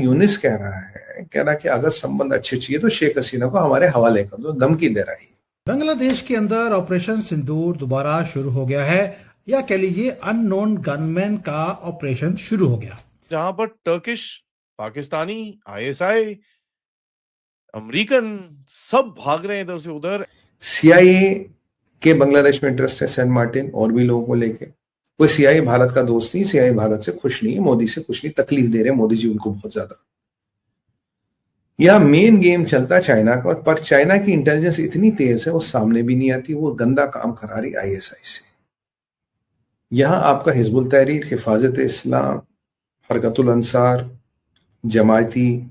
यूनिस कह रहा कि अगर संबंध अच्छे चाहिए तो शेख हसीना को हमारे हवाले कर दो, धमकी दे रहा है। बांग्लादेश के अंदर ऑपरेशन सिंदूर दोबारा शुरू हो गया है, या कह लीजिए अननोन गनमैन का ऑपरेशन शुरू हो गया, जहां पर टर्किश, पाकिस्तानी, आईएसआई, अमेरिकन सब भाग रहे हैं इधर से उधर। सीआईए के बांग्लादेश में इंटरेस्ट है, सेंट मार्टिन और भी लोगों को लेके। कोई सीआईए भारत का दोस्त नहीं, सीआईए भारत से खुश नहीं है, मोदी से खुश नहीं, तकलीफ दे रहे हैं मोदी जी उनको बहुत ज्यादा। यह मेन गेम चलता चाइना का, पर चाइना की इंटेलिजेंस इतनी तेज है वो सामने भी नहीं आती, वो गंदा काम करा रही आईएसआई से। यहां आपका हिजबुल तहरीर, हिफाजत इस्लाम, हरकतुल अंसार, जमायती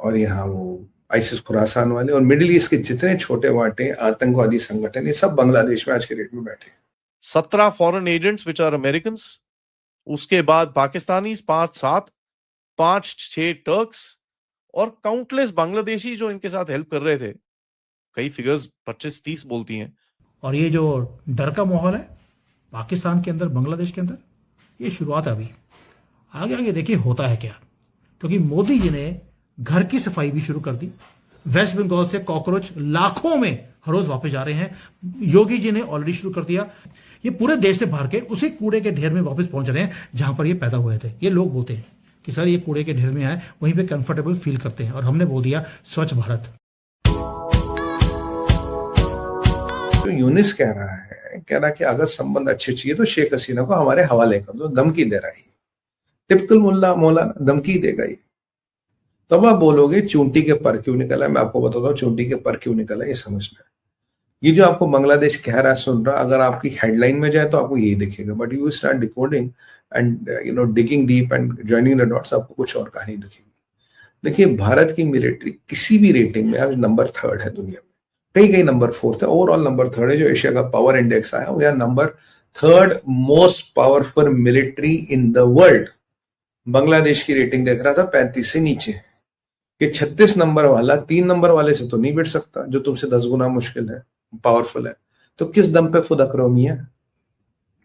और यहाँ वो आईसिस खुरासान वाले और मिडिल ईस्ट के जितने छोटे वाटे आतंकवादी संगठन, ये सब बांग्लादेश में आज के डेट में बैठे हैं। 17 foreign agents which are American, उसके बाद पाकिस्तानी 5-6 टर्क्स और काउंटलेस बांग्लादेशी जो इनके साथ हेल्प कर रहे थे। कई फिगर्स 25-30 बोलती हैं। और ये जो डर का माहौल है पाकिस्तान के अंदर, बांग्लादेश के अंदर, ये शुरुआत है। अभी आगे आगे देखिए होता है क्या, क्योंकि मोदी जी ने घर की सफाई भी शुरू कर दी। वेस्ट बंगाल से कॉकरोच लाखों में हर रोज वापस जा रहे हैं, योगी जी ने ऑलरेडी शुरू कर दिया। ये पूरे देश से भर के उसी कूड़े के ढेर में वापस पहुंच रहे हैं जहां पर ये पैदा हुए थे। ये लोग बोलते हैं कि सर ये कूड़े के ढेर में आए, वहीं पे कंफर्टेबल फील करते हैं, और हमने बोल दिया स्वच्छ भारत। तो यूनिस कह रहा कि अगर संबंध अच्छे चाहिए तो शेख हसीना को हमारे हवाले कर दो, धमकी दे रहा है। टिपिकल मौलाना धमकी देगा ये। तब आप बोलोगे चूंटी के पर क्यों निकला है। मैं आपको बताता हूँ चूंटी के पर क्यों निकला है, ये समझना है। ये जो आपको बांग्लादेश कह रहा है, सुन रहा, अगर आपकी हेडलाइन में जाए तो आपको यही दिखेगा, but you start decoding and digging deep and joining the dots, आपको कुछ और कहानी दिखेगी। देखिए, भारत की मिलिट्री किसी भी रेटिंग में आज नंबर 3 है दुनिया में, कई नंबर 4 है, ओवरऑल नंबर 3 है। जो एशिया का पावर इंडेक्स आया वो number 3 most powerful military in the world. Bangladesh की रेटिंग देख रहा था 35 से नीचे है। ये 36 नंबर वाला 3 नंबर वाले से तो नहीं बैठ सकता, जो तुमसे 10 गुना मुश्किल है, पावरफुल है। तो किस दम पे फुदक रहे हो मियां?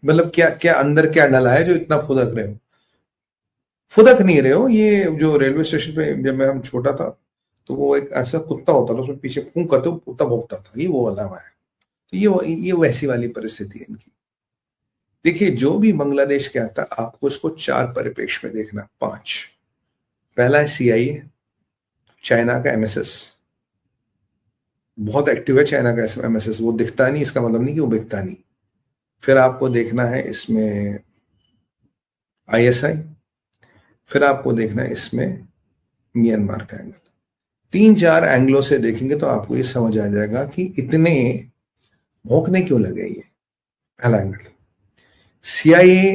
मतलब क्या अंदर क्या डला है जो इतना फुदक रहे हो? फुदक नहीं रहे हो। ये जो रेलवे स्टेशन पे जब हम छोटा था तो वो एक ऐसा कुत्ता होता था, उसमें पीछे फूंक करते वो कुत्ता भौंकता था, ये वो वाला हुआ है। तो ये वैसी वाली परिस्थिति है इनकी। देखिए, जो भी बांग्लादेश कहता है आपको उसको 4 परिप्रेक्ष्य में देखना, 5। पहला है सीआईए, चाइना का एमएसएस, बहुत एक्टिव है चाइना का एमएसएस। वो दिखता नहीं, इसका मतलब नहीं कि वो बिकता नहीं। फिर आपको देखना है इसमें आईएसआई, फिर आपको देखना है इसमें म्यांमार का एंगल। 3-4 एंगलों से देखेंगे तो आपको ये समझ आ जाएगा कि इतने भौंकने क्यों लगे। ये पहला एंगल। सीआईए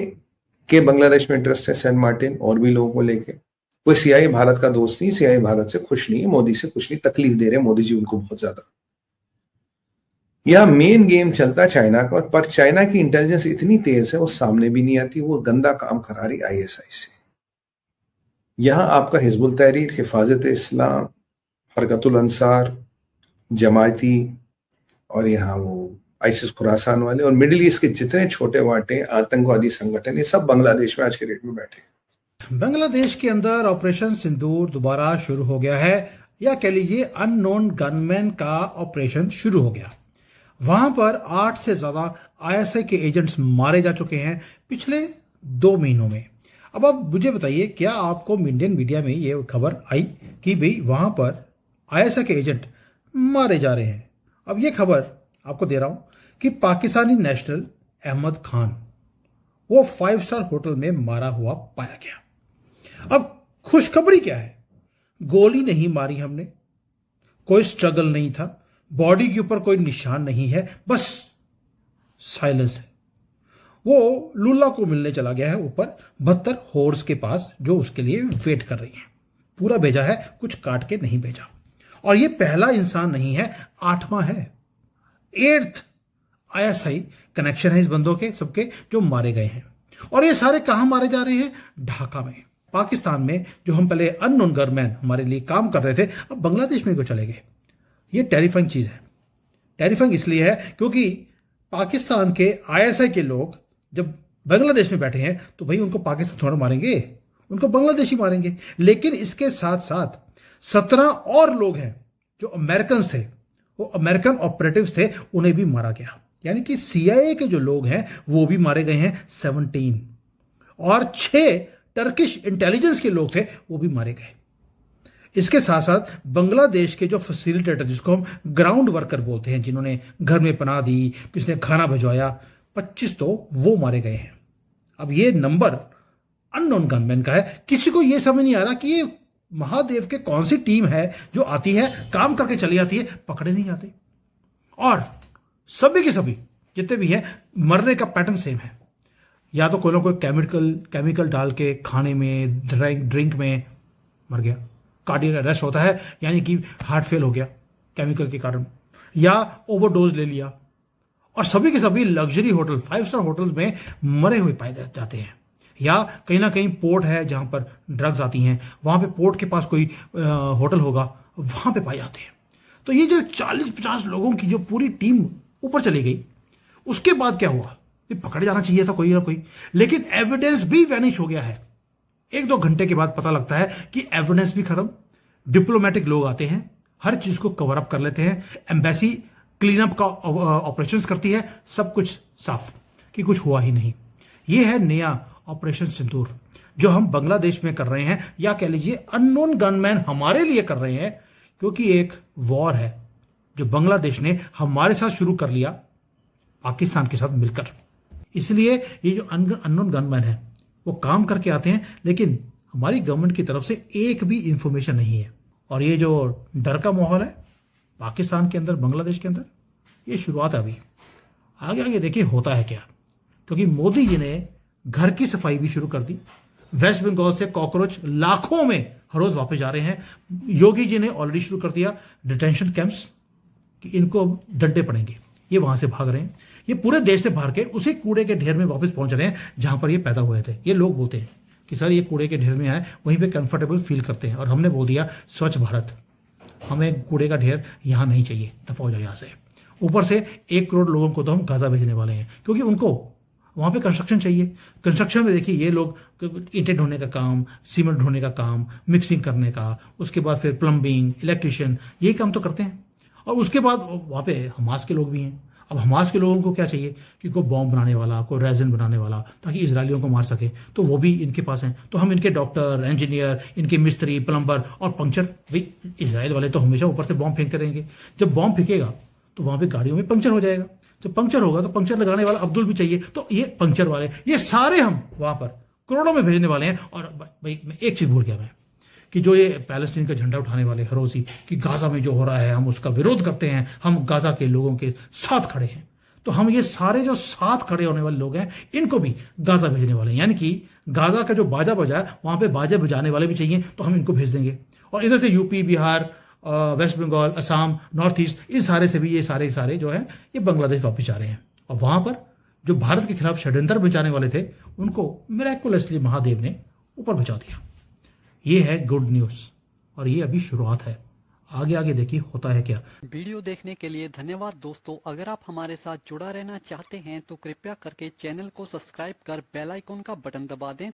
के बांग्लादेश में इंटरेस्ट है, सेंट मार्टिन और भी लोगों को लेके। कोई सीआईए भारत का दोस्त नहीं, सीआईए भारत से खुश नहीं है, मोदी से खुश नहीं, तकलीफ दे रहे हैं मोदी जी उनको बहुत ज्यादा। यह मेन गेम चलता चाइना का, पर चाइना की इंटेलिजेंस इतनी तेज है वो सामने भी नहीं आती, वो गंदा काम करा रही आईएसआई से। यहां आपका हिजबुल तहरीर, हिफाजत इस्लाम, हरकतुल अंसार, जमायती और यहाँ वो आईसिस खुरासान वाले और मिडिल ईस्ट के जितने छोटे वाटे आतंकवादी संगठन, ये सब बांग्लादेश में आज के डेट में बैठे हैं। बांग्लादेश के अंदर ऑपरेशन सिंदूर दोबारा शुरू हो गया है, या कह लीजिए अननोन गनमैन का ऑपरेशन शुरू हो गया। वहां पर 8 से ज्यादा आईएसआई के एजेंट्स मारे जा चुके हैं पिछले 2 महीनों में। अब आप मुझे बताइए, क्या आपको इंडियन मीडिया में ये खबर आई कि भाई वहां पर आईएसआई के एजेंट मारे जा रहे हैं? अब ये खबर आपको दे रहा हूं कि पाकिस्तानी नेशनल अहमद खान वो 5 स्टार होटल में मारा हुआ पाया गया। अब खुशखबरी क्या है? गोली नहीं मारी हमने, कोई स्ट्रगल नहीं था, बॉडी के ऊपर कोई निशान नहीं है, बस साइलेंस है। वो लुल्ला को मिलने चला गया है ऊपर 72 हॉर्स के पास, जो उसके लिए वेट कर रही है। पूरा भेजा है, कुछ काट के नहीं भेजा। और ये पहला इंसान नहीं है, 8वां है, 8th आईएसआई कनेक्शन है इस बंदों के सबके जो मारे गए हैं। और ये सारे कहां मारे जा रहे हैं? ढाका में, पाकिस्तान में। जो हम पहले अननोन गनमैन हमारे लिए काम कर रहे थे, अब बांग्लादेश में क्यों चले गए? ये टेरिफाइंग चीज है। टेरिफाइंग इसलिए है क्योंकि पाकिस्तान के आईएसआई के लोग जब बांग्लादेश में बैठे हैं तो भाई उनको पाकिस्तान थोड़ा मारेंगे, उनको बांग्लादेशी मारेंगे। लेकिन इसके साथ साथ 17 और लोग हैं जो अमेरिकन थे, वो अमेरिकन ऑपरेटिव्स थे, उन्हें भी मारा गया। यानी कि CIA के जो लोग हैं वो भी मारे गए हैं 17, और 6 टर्किश इंटेलिजेंस के लोग थे वो भी मारे गए। इसके साथ साथ बांग्लादेश के जो फैसिलिटेटर, जिसको हम ग्राउंड वर्कर बोलते हैं, जिन्होंने घर में पनाह दी, किसने खाना भिजवाया, 25 तो वो मारे गए हैं। अब ये नंबर अननोन गनमैन का है। किसी को ये समझ नहीं आ रहा कि ये महादेव के कौन सी टीम है जो आती है, काम करके चली जाती है, पकड़े नहीं जाते। और सभी के सभी जितने भी हैं, मरने का पैटर्न सेम है। या तो कोई ना कोई केमिकल डाल के खाने में, ड्रिंक में मर गया, कार्डियक अरेस्ट होता है, यानी कि हार्ट फेल हो गया केमिकल के कारण, या ओवरडोज ले लिया। और सभी के सभी लग्जरी होटल, 5 स्टार होटल्स में मरे हुए पाए जाते हैं। या कहीं ना कहीं पोर्ट है जहां पर ड्रग्स आती हैं, वहां पे पोर्ट के पास कोई होटल होगा, वहां पे पाए जाते हैं। तो ये जो 40-50 लोगों की जो पूरी टीम ऊपर चली गई, उसके बाद क्या हुआ? ये पकड़े जाना चाहिए था कोई ना कोई, लेकिन एविडेंस भी वैनिश हो गया है। 1-2 घंटे के बाद पता लगता है कि एविडेंस भी खत्म। डिप्लोमेटिक लोग आते हैं, हर चीज को कवर अप कर लेते हैं, एम्बेसी क्लीन अप का ऑपरेशंस करती है, सब कुछ साफ कि कुछ हुआ ही नहीं। ये है नया ऑपरेशन सिंदूर जो हम बांग्लादेश में कर रहे हैं, या कह लीजिए अननोन गनमैन हमारे लिए कर रहे हैं, क्योंकि एक वॉर है जो बांग्लादेश ने हमारे साथ शुरू कर लिया पाकिस्तान के साथ मिलकर। इसलिए ये जो अननोन गनमैन है वो काम करके आते हैं, लेकिन हमारी गवर्नमेंट की तरफ से एक भी इंफॉर्मेशन नहीं है। और ये जो डर का माहौल है पाकिस्तान के अंदर, बांग्लादेश के अंदर, ये शुरुआत है अभी। आगे आगे देखिए होता है क्या, क्योंकि मोदी जी ने घर की सफाई भी शुरू कर दी। वेस्ट बंगाल से कॉकरोच लाखों में हर रोज वापस जा रहे हैं। योगी जी ने ऑलरेडी शुरू कर दिया डिटेंशन कैंप्स, कि इनको डंडे पड़ेंगे, ये वहां से भाग रहे हैं। ये पूरे देश से भाग के उसी कूड़े के ढेर में वापस पहुंच रहे हैं जहां पर ये पैदा हुए थे। ये लोग बोलते हैं कि सर ये कूड़े के ढेर में आए, वहीं पे कंफर्टेबल फील करते हैं। और हमने बोल दिया स्वच्छ भारत, हमें कूड़े का ढेर यहां नहीं चाहिए, दफा हो जाए यहां से। ऊपर से 1 करोड़ लोगों को तो हम गाजा भेजने वाले हैं, क्योंकि उनको वहां पे कंस्ट्रक्शन चाहिए। कंस्ट्रक्शन में देखिए ये लोग ईंटें ढोने का काम, सीमेंट ढोने का काम, मिक्सिंग करने का, उसके बाद फिर प्लम्बिंग, इलेक्ट्रिशियन, यही काम तो करते हैं। और उसके बाद वहां पे हमास के लोग भी हैं। अब हमास के लोगों को क्या चाहिए कि कोई बॉम्ब बनाने वाला, कोई रेजिन बनाने वाला, ताकि इजरायलियों को मार सके, तो वो भी इनके पास हैं। तो हम इनके डॉक्टर, इंजीनियर, इनके मिस्त्री, प्लम्बर और पंक्चर, भाई इजराइल वाले तो हमेशा ऊपर से बॉम्ब फेंकते रहेंगे। जब बॉम्ब फेंकेगा तो वहां पे गाड़ियों में पंक्चर हो जाएगा। जब पंक्चर होगा तो पंक्चर लगाने वाला अब्दुल भी चाहिए। तो ये पंक्चर वाले, ये सारे हम वहां पर करोड़ों में भेजने वाले हैं। और भाई मैं एक चीज भूल गया मैं, कि जो ये पैलेस्टीन का झंडा उठाने वाले हरोसी, कि गाजा में जो हो रहा है हम उसका विरोध करते हैं, हम गाजा के लोगों के साथ खड़े हैं। तो हम ये सारे जो साथ खड़े होने वाले लोग हैं, इनको भी गाजा भेजने वाले हैं। यानी कि गाजा का जो बाजा बजा, वहां पे बाजे बजाने वाले भी चाहिए, तो हम इनको भेज देंगे। और इधर से UP, Bihar, West Bengal, Assam, north east, इस सारे से भी ये सारे जो है ये बांग्लादेश वापस जा रहे हैं। और वहां पर जो भारत के खिलाफ षड्यंत्र बचाने वाले थे, उनको मिरेकुलसली महादेव ने ऊपर बचा दिया। ये है गुड न्यूज, और ये अभी शुरुआत है। आगे आगे देखिए होता है क्या। वीडियो देखने के लिए धन्यवाद दोस्तों। अगर आप हमारे साथ जुड़ा रहना चाहते हैं तो कृपया करके चैनल को सब्सक्राइब कर बेल आइकन का बटन दबा दें,